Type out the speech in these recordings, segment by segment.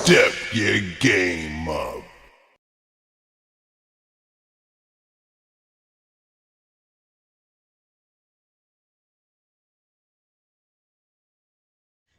Step your game up.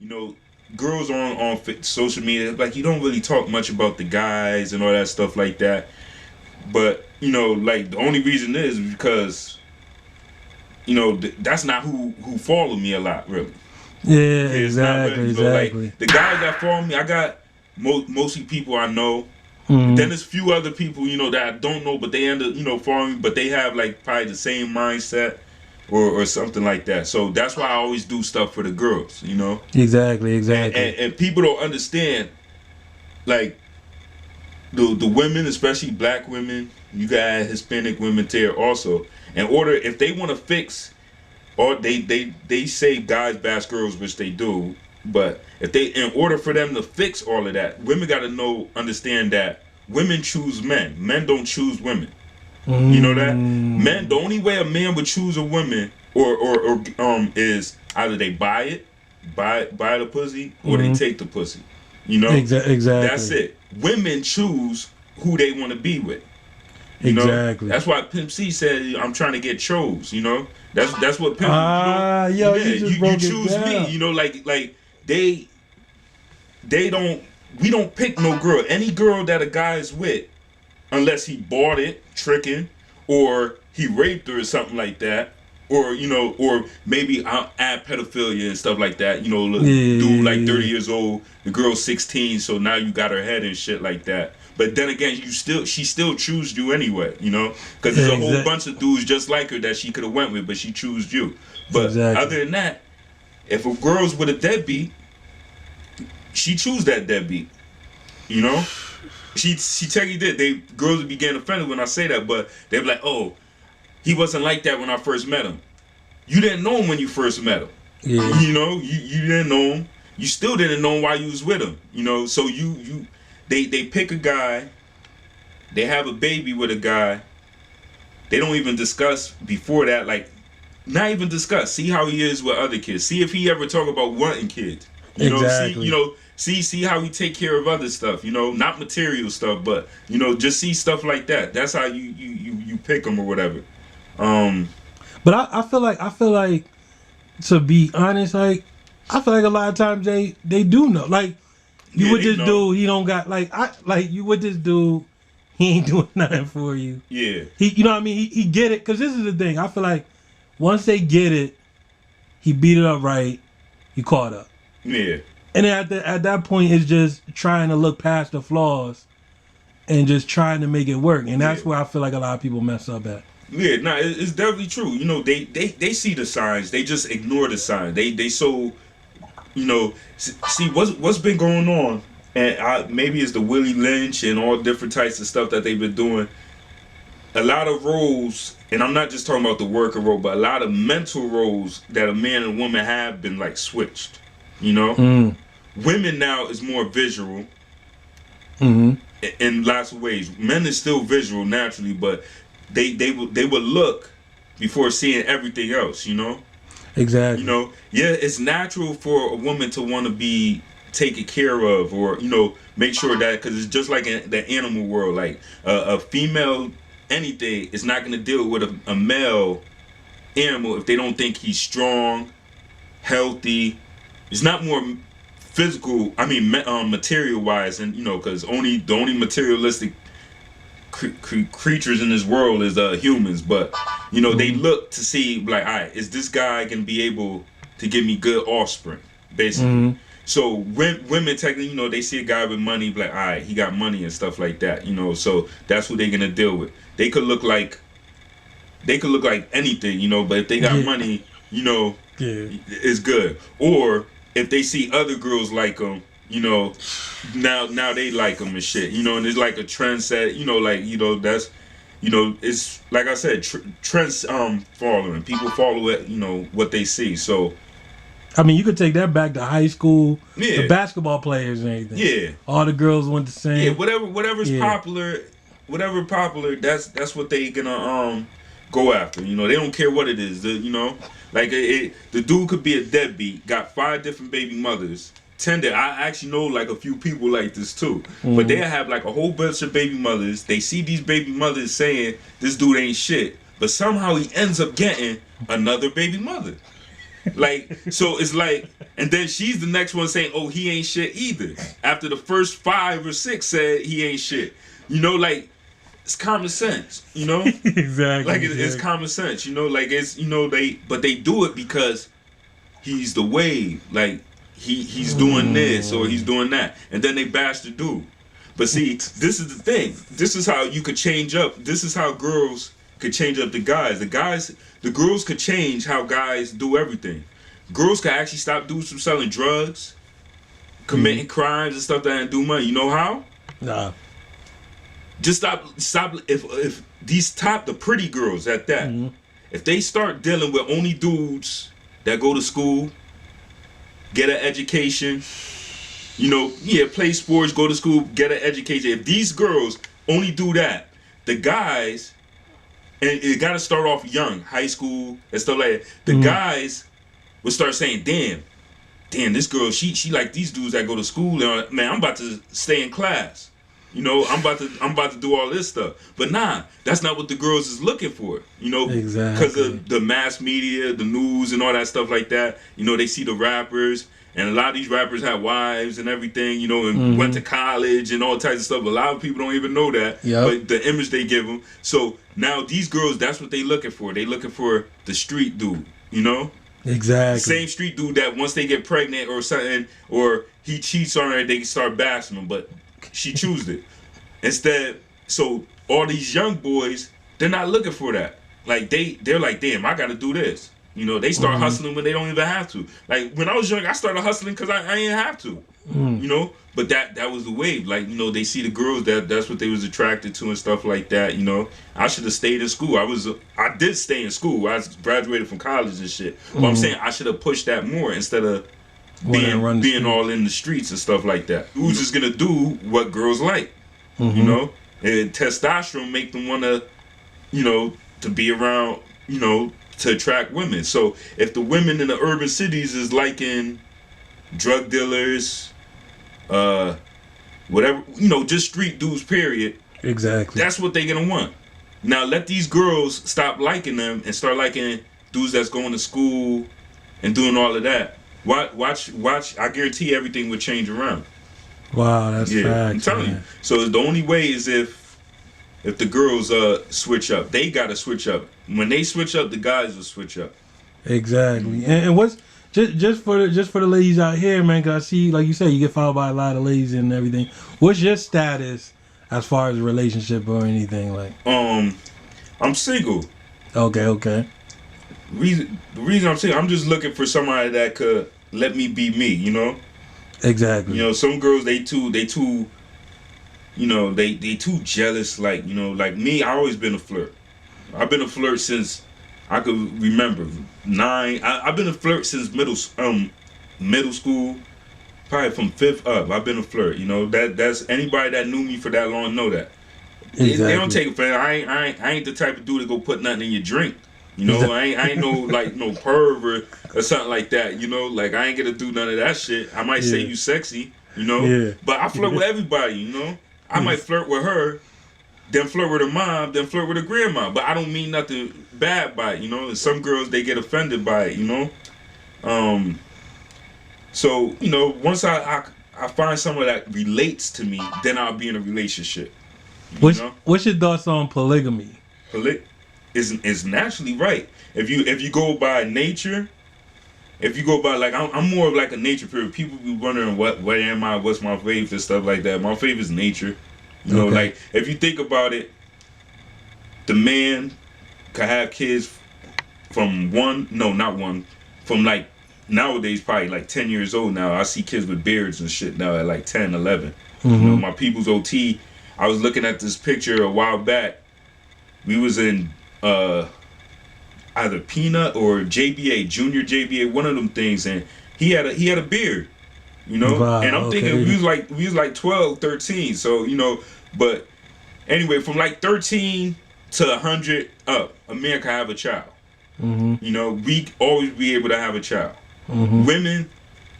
You know, girls on social media, like, you don't really talk much about the guys and all that stuff like that. But like, the only reason is because that's not who follow me a lot, really. Yeah, It's not exactly, really, exactly. like, the guys that follow me, I got mostly people I know. Mhm. Then there's few other people, that I don't know, but they end up, following me, but they have, like, probably the same mindset or something like that. So that's why I always do stuff for the girls. Exactly, And, exactly. and people don't understand, like, the women, especially black women, you got Hispanic women there also. In order, if they want to fix, or they say guys bash girls, which they do, but if they, in order for them to fix all of that, women got to understand that women choose men don't choose women. You know that? Men, the only way a man would choose a woman or is either they buy the pussy, or they take the pussy. Exactly. That's it. Women choose who they want to be with. Exactly. That's why Pimp C said, "I'm trying to get chose." That's what Pimp. Yo, you just broke you it choose down. me. Like they don't. We don't pick no girl. Any girl that a guy is with, unless he bought it, tricking, or he raped her or something like that, or maybe I'll add pedophilia and stuff like that. Dude like 30 years old, the girl's 16, so now you got her head and shit like that. But then again, she still choose you anyway, because there's a whole bunch of dudes just like her that she could have went with, but she choose you. But other than that, if a girl's with a deadbeat, she choose that deadbeat. She technically did. Girls would be getting offended when I say that, but they'd be like, "Oh, he wasn't like that when I first met him." You didn't know him when you first met him. Yeah. You didn't know him. You still didn't know him while you was with him. So they pick a guy, they have a baby with a guy. They don't even discuss before that, like, not even discuss. See how he is with other kids. See if he ever talk about wanting kids. Exactly. See how he take care of other stuff. Not material stuff, but just see stuff like that. That's how you pick him or whatever. But I feel like to be honest, like, I feel like a lot of times they do know. Like, you with this dude, he don't got you with this dude, he ain't doing nothing for you. Yeah. You know what I mean? He get it, because this is the thing. I feel like once they get it, he beat it up right, he caught up. Yeah. And then at that point, it's just trying to look past the flaws and just trying to make it work. And that's where I feel like a lot of people mess up at. Yeah, it's definitely true. They see the signs, they just ignore the signs. They so, see what's been going on, and maybe it's the Willie Lynch and all different types of stuff that they've been doing. A lot of roles, and I'm not just talking about the worker role, but a lot of mental roles that a man and woman have been, like, switched. Women now is more visual. In lots of ways. Men is still visual naturally, but they would look before seeing everything else. Exactly. Yeah, it's natural for a woman to want to be taken care of, or make sure that, because it's just like in the animal world, like a female anything is not going to deal with a male animal if they don't think he's strong, healthy. It's not more physical, material wise, and because the only materialistic creatures in this world is humans. But they look to see, like, all right, is this guy gonna be able to give me good offspring, basically. So women technically, they see a guy with money, like, all right, he got money and stuff like that. So that's who they're gonna deal with. They could look like anything, but if they got money, it's good. Or if they see other girls like them, now they like them and shit, and it's like a trend set, that's, it's like I said, trends following. People follow it, what they see. So, I mean, you could take that back to high school, yeah, the basketball players and everything. Yeah. All the girls went the same. Yeah, whatever's popular, that's what they gonna go after. They don't care what it is. Like, the dude could be a deadbeat, got 5 different baby mothers, tender. I actually know like a few people like this too. But they have like a whole bunch of baby mothers. They see these baby mothers saying this dude ain't shit, but somehow he ends up getting another baby mother. Like, so it's like, and then she's the next one saying, oh, he ain't shit either. After the first 5 or 6 said he ain't shit. You know, like, it's common sense, you know? Exactly. Like, it's common sense, you know? Like, it's, you know, but they do it because he's the wave. Like, he's doing this or he's doing that. And then they bash the dude. But see, this is the thing. This is how you could change up. This is how girls could change up the guys. The girls could change how guys do everything. Girls could actually stop dudes from selling drugs, committing crimes and stuff that do money. You know how? Nah. Just stop. If these the pretty girls at that, if they start dealing with only dudes that go to school, get an education, you know, play sports, go to school, get an education. If these girls only do that, the guys, and it got to start off young, high school and stuff like that. The guys would start saying, damn, this girl, she like these dudes that go to school. And, man, I'm about to stay in class. You know, I'm about to do all this stuff. But nah, that's not what the girls is looking for. You know, exactly. Because of the mass media, the news, and all that stuff like that. You know, they see the rappers, and a lot of these rappers have wives and everything. You know, and went to college and all types of stuff. A lot of people don't even know that. But the image they give them. So now these girls, that's what they looking for. They looking for the street dude. You know. Exactly. The same street dude that once they get pregnant or something, or he cheats on her, they start bashing him. But she chooses it. Instead, so all these young boys, they're not looking for that. Like they're like, damn, I gotta do this. You know, they start hustling when they don't even have to. Like when I was young, I started hustling because I didn't have to. You know, but that was the wave. Like, you know, they see the girls that's what they was attracted to and stuff like that. You know, I should have stayed in school. I did stay in school. I graduated from college and shit. But I'm saying I should have pushed that more instead of being all in the streets and stuff like that. Who's just gonna do what girls like? You know, and testosterone make them want to, you know, to be around, you know, to attract women. So if the women in the urban cities is liking drug dealers, whatever, you know, just street dudes, period. Exactly. That's what they're gonna want. Now let these girls stop liking them and start liking dudes that's going to school and doing all of that. Watch. I guarantee everything would change around. Wow, that's fact. I'm telling you. So the only way is if the girls switch up. They gotta switch up. When they switch up, the guys will switch up. Exactly. And what's just for the ladies out here, man? Cause I see, like you said, you get followed by a lot of ladies and everything. What's your status as far as a relationship or anything like? I'm single. Okay. The reason I'm single, I'm just looking for somebody that could let me be me. You know. Exactly. You know, some girls they too, you know, they too jealous. Like, you know, like me, I always been a flirt. I've been a flirt since I could remember 9. I've been a flirt since middle school, probably from 5th up. I've been a flirt. You know, that's anybody that knew me for that long know that. Exactly. They don't take it for that. I ain't the type of dude to go put nothing in your drink. You know, I ain't no like no perv or something like that. You know, like I ain't gonna do none of that shit. I might say you sexy, you know, but I flirt with everybody. You know, I might flirt with her, then flirt with her mom, then flirt with her grandma. But I don't mean nothing bad by it. You know, and some girls they get offended by it. You know, so you know, once I find someone that relates to me, then I'll be in a relationship. What's your thoughts on polygamy? Is naturally right. If you go by nature, if you go by like I'm more of like a nature period. People be wondering what am I, what's my favorite and stuff like that. My favorite is nature. You know, like if you think about it, the man could have kids from from like nowadays probably like 10 years old now. I see kids with beards and shit now at like 10, 11. You know, my people's OT. I was looking at this picture a while back. We was in either Peanut or JBA, Junior JBA, one of them things, and he had a beard, you know. Wow, and I'm thinking we was like 12, 13, so you know. But anyway, from like 13 to 100 up, a man can have a child. You know, we always be able to have a child. Women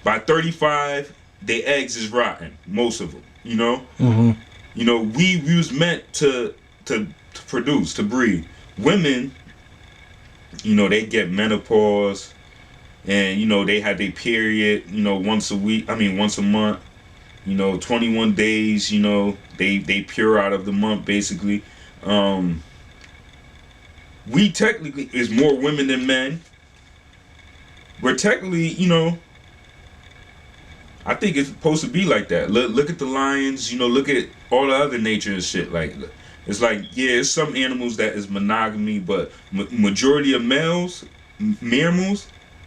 by 35 their eggs is rotten. Most of them, you know. Mm-hmm. You know, we was meant to produce, to breed. Women, you know, they get menopause, and you know they had their period, you know, once a month. You know, 21 days. You know, they pure out of the month basically. We technically is more women than men. We're technically, you know, I think it's supposed to be like that. Look at the lions, you know, look at all the other nature and shit. Like, it's like, yeah, it's some animals that is monogamy, but majority of mammals,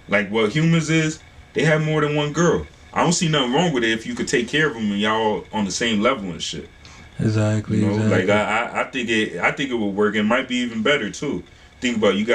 like what humans is, they have more than one girl. I don't see nothing wrong with it if you could take care of them and y'all on the same level and shit. Exactly. You know, exactly. like I think it would work. It might be even better too. Think about it,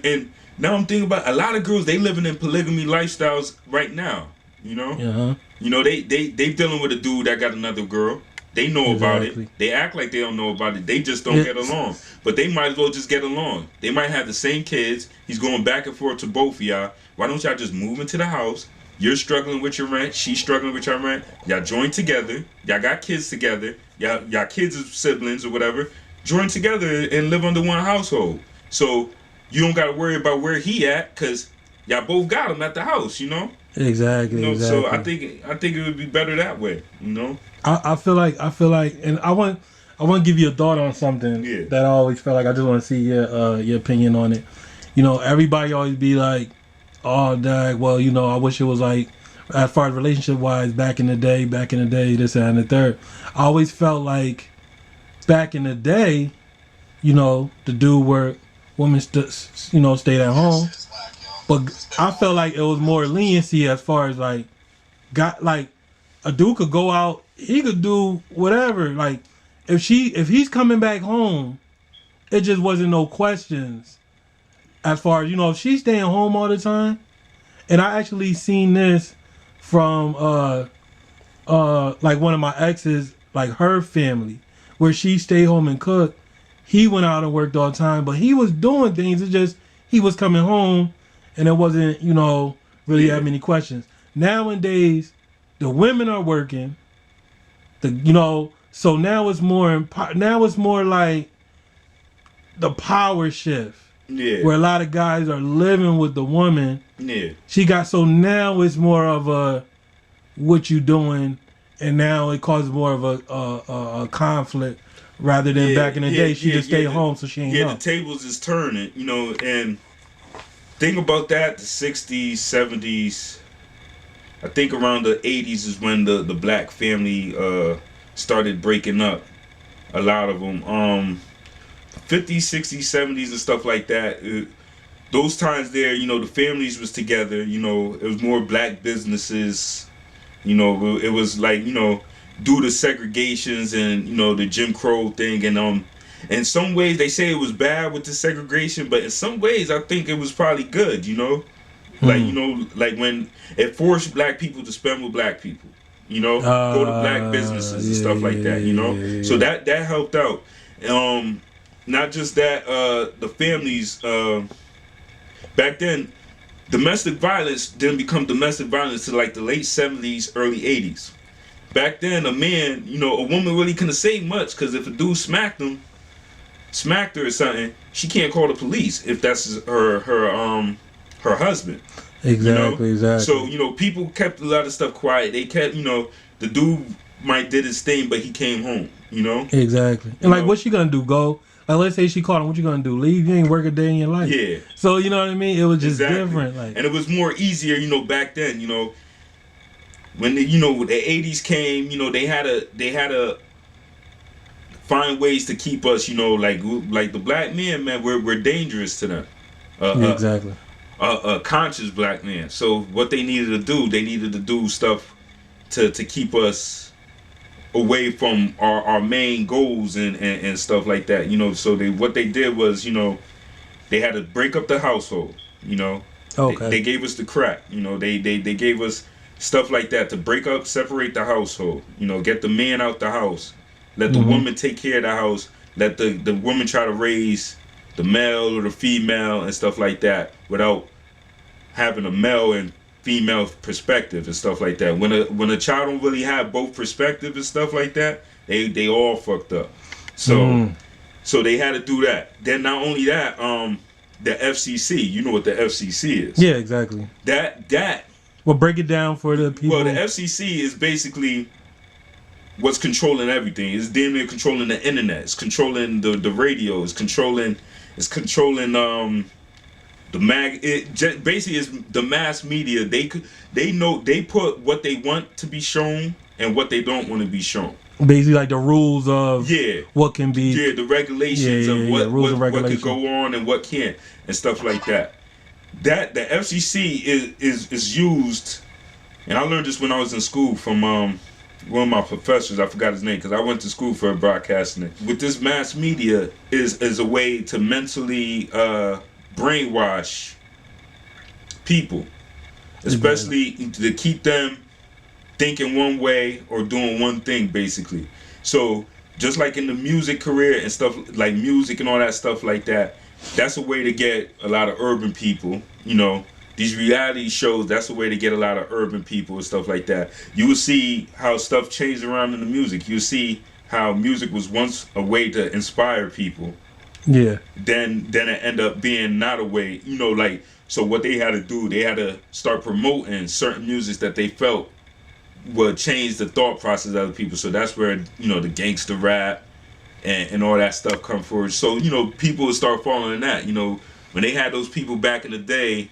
and now I'm thinking about a lot of girls. They living in polygamy lifestyles right now. You know, Uh-huh. you know they dealing with a dude that got another girl. They know about Exactly. it. They act like they don't know about it. They just don't get along. But they might as well just get along. They might have the same kids. He's going back and forth to both of y'all. Why don't y'all just move into the house? You're struggling with your rent. She's struggling with your rent. Y'all join together. Y'all got kids together. Y'all kids are siblings or whatever. Join together and live under one household. So you don't got to worry about where he at, because y'all both got him at the house, you know? Exactly. You know, exactly. so I think it would be better that way, you know? I feel like, and I want to give you a thought on something that I always felt like I just want to see your opinion on it. You know, everybody always be like, oh, dang, well, you know, I wish it was like, as far as relationship wise, back in the day, this and the third. I always felt like back in the day, you know, the dude worked, women stayed at home. But I felt like it was more leniency as far as like, a dude could go out, he could do whatever. Like, if he's coming back home, it just wasn't no questions. As far as, you know, if she's staying home all the time, and I actually seen this from like one of my exes, like her family, where she stayed home and cooked. He went out and worked all the time, but he was doing things. It's just he was coming home, and it wasn't, you know, really that many questions. Nowadays, the women are working. So now it's more. Now it's more like the power shift. Yeah. Where a lot of guys are living with the woman. Yeah. So now it's more of a what you doing, and now it causes more of a conflict rather than back in the day she just stayed home so she ain't know. The tables is turning, you know, and think about that, the 60s, 70s, I think around the 80s is when the black family started breaking up, a lot of them. 50s, 60s, 70s and stuff like that. Those times there, you know, the families was together, you know, it was more black businesses, you know, it was like, you know, due to segregations and, you know, the Jim Crow thing, and in some ways they say it was bad with the segregation, but in some ways I think it was probably good, you know? Like, you know, like when it forced black people to spend with black people, you know, go to black businesses and stuff like that, you know? So that helped out. Not just that, the families, back then, domestic violence didn't become domestic violence till like the late 70s, early 80s. Back then, a man, you know, a woman really couldn't say much, because if a dude smacked her or something, she can't call the police if that's her husband. Exactly, you know? exactly. So, you know, people kept a lot of stuff quiet. They kept, you know, the dude might did his thing, but he came home, you know? Exactly. And like, what's she gonna do? Go? Like, let's say she called him. What you gonna do? Leave? You ain't work a day in your life. Yeah. So you know what I mean? It was just different. Like, and it was more easier, you know, back then. You know, when the 80s came, you know, they had to find ways to keep us, you know, like the black men, man, we're dangerous to them. Exactly. A conscious black man. So what they needed to do stuff to keep us away from our main goals and stuff like that, you know. So what they did was, you know, they had to break up the household, you know. Okay. They gave us the crack, you know. They gave us stuff like that to separate the household, you know, get the man out the house, let the woman take care of the house, let the woman try to raise the male or the female and stuff like that without having a male and female perspective and stuff like that. When a child don't really have both perspective and stuff like that, they all fucked up. So so they had to do that. Then not only that, the FCC, you know what the FCC is? Yeah, exactly. That Well, break it down for the people. well, the FCC is basically what's controlling everything. It's damn near controlling the internet. It's controlling the radio. It's controlling basically is the mass media. They put what they want to be shown and what they don't want to be shown. Basically, like the rules of what can be. Yeah, the regulations of what could go on and what can't and stuff like that. That the FCC is used, and I learned this when I was in school from one of my professors. I forgot his name because I went to school for broadcasting it. With this mass media is a way to mentally brainwash people, especially to keep them thinking one way or doing one thing, basically. So just like in the music career and stuff like music and all that stuff like that, that's a way to get a lot of urban people, you know, these reality shows, that's a way to get a lot of urban people and stuff like that. You will see how stuff changed around in the music. You'll see how music was once a way to inspire people. Yeah. Then it ended up being not a way, you know, like, so what they had to do, they had to start promoting certain music that they felt would change the thought process of other people. So that's where, you know, the gangster rap and all that stuff come forward. So, you know, people would start following that. You know, when they had those people back in the day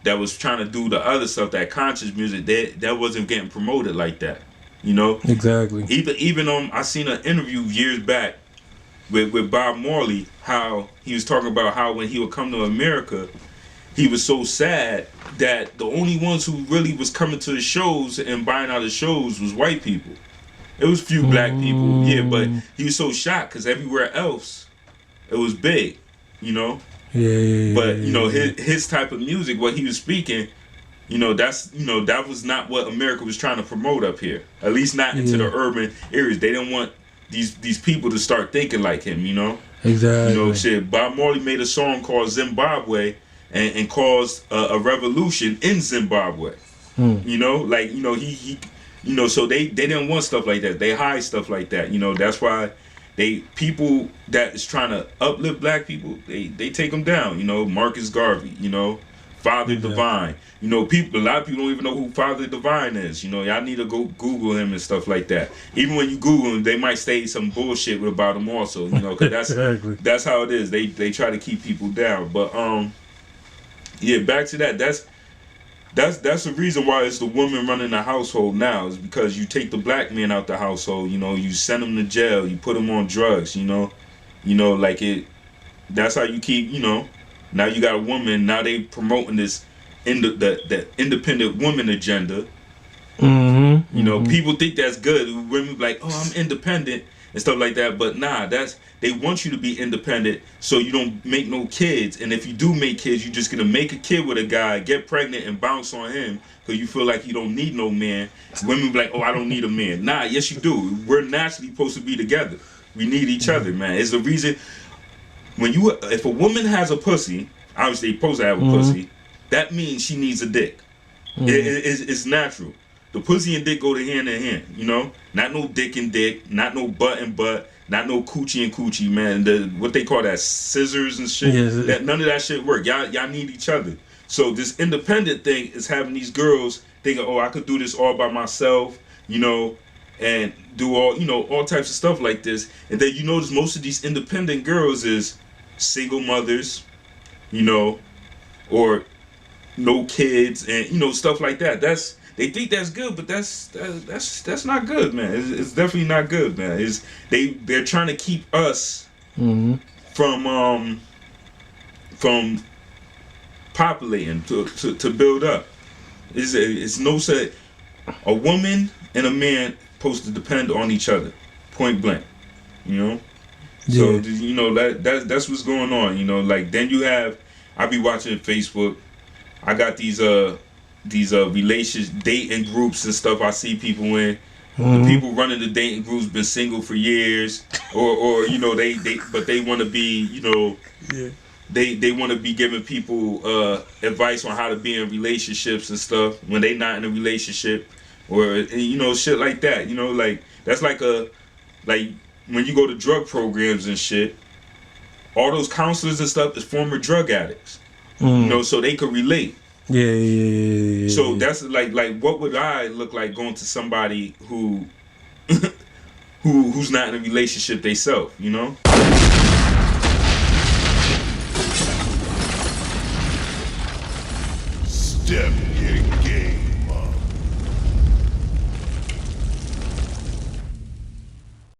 that was trying to do the other stuff, that conscious music, that wasn't getting promoted like that. You know? Exactly. Even I seen an interview years back with Bob Marley, how he was talking about how when he would come to America, he was so sad that the only ones who really was coming to the shows and buying out the shows was white people. It was few black people, yeah, but he was so shocked because everywhere else it was big, you know. Yeah. But you know his type of music, what he was speaking, you know, that was not what America was trying to promote up here. At least not into the urban areas. They didn't want these people to start thinking like him, you know. Exactly. You know, shit. Bob Marley made a song called Zimbabwe and caused a revolution in Zimbabwe. You know, like, you know, he you know, so they didn't want stuff like that. They hide stuff like that. You know, that's why people that is trying to uplift black people, they take them down. You know, Marcus Garvey, you know, Father Divine. You know, a lot of people don't even know who Father Divine is. You know, y'all need to go Google him and stuff like that. Even when you Google him, they might say some bullshit about him also. You know, because that's how it is. They try to keep people down. But yeah, back to that. That's the reason why it's the woman running the household now, is because you take the black man out the household, you know, you send him to jail, you put him on drugs, you know, like that's how you keep, you know, now you got a woman, now they promoting this the independent woman agenda. You know, people think that's good. Women be like, oh, I'm independent and stuff like that, but nah, they want you to be independent so you don't make no kids. And if you do make kids, you're just gonna make a kid with a guy, get pregnant and bounce on him because you feel like you don't need no man. Women be like, oh, I don't need a man. Nah, yes you do. We're naturally supposed to be together. We need each other, man. It's the reason if a woman has a pussy, obviously they're supposed to have a pussy, that means she needs a dick. It's natural. The pussy and dick go to hand in hand, you know? Not no dick and dick, not no butt and butt, not no coochie and coochie, man. What they call that, scissors and shit. Yes. None of that shit work. Y'all need each other. So this independent thing is having these girls thinking, oh, I could do this all by myself, you know, and do all, you know, all types of stuff like this. And then you notice most of these independent girls is single mothers, you know, or no kids and, you know, stuff like that. They think that's good, but that's not good, man. It's definitely not good, man. They're trying to keep us from populating to build up. It's no say a woman and a man supposed to depend on each other, point blank. You know, so you know that's what's going on. You know, like then you have I be watching Facebook. I got these relationship dating groups and stuff I see people in. The people running the dating groups been single for years, or you know they want to be, you know, they want to be giving people advice on how to be in relationships and stuff when they not in a relationship, or you know, shit like that. You know, like that's like when you go to drug programs and shit, all those counselors and stuff is former drug addicts. You know, so they could relate. Yeah. So that's like what would I look like going to somebody who who's not in a relationship theyself, you know? Step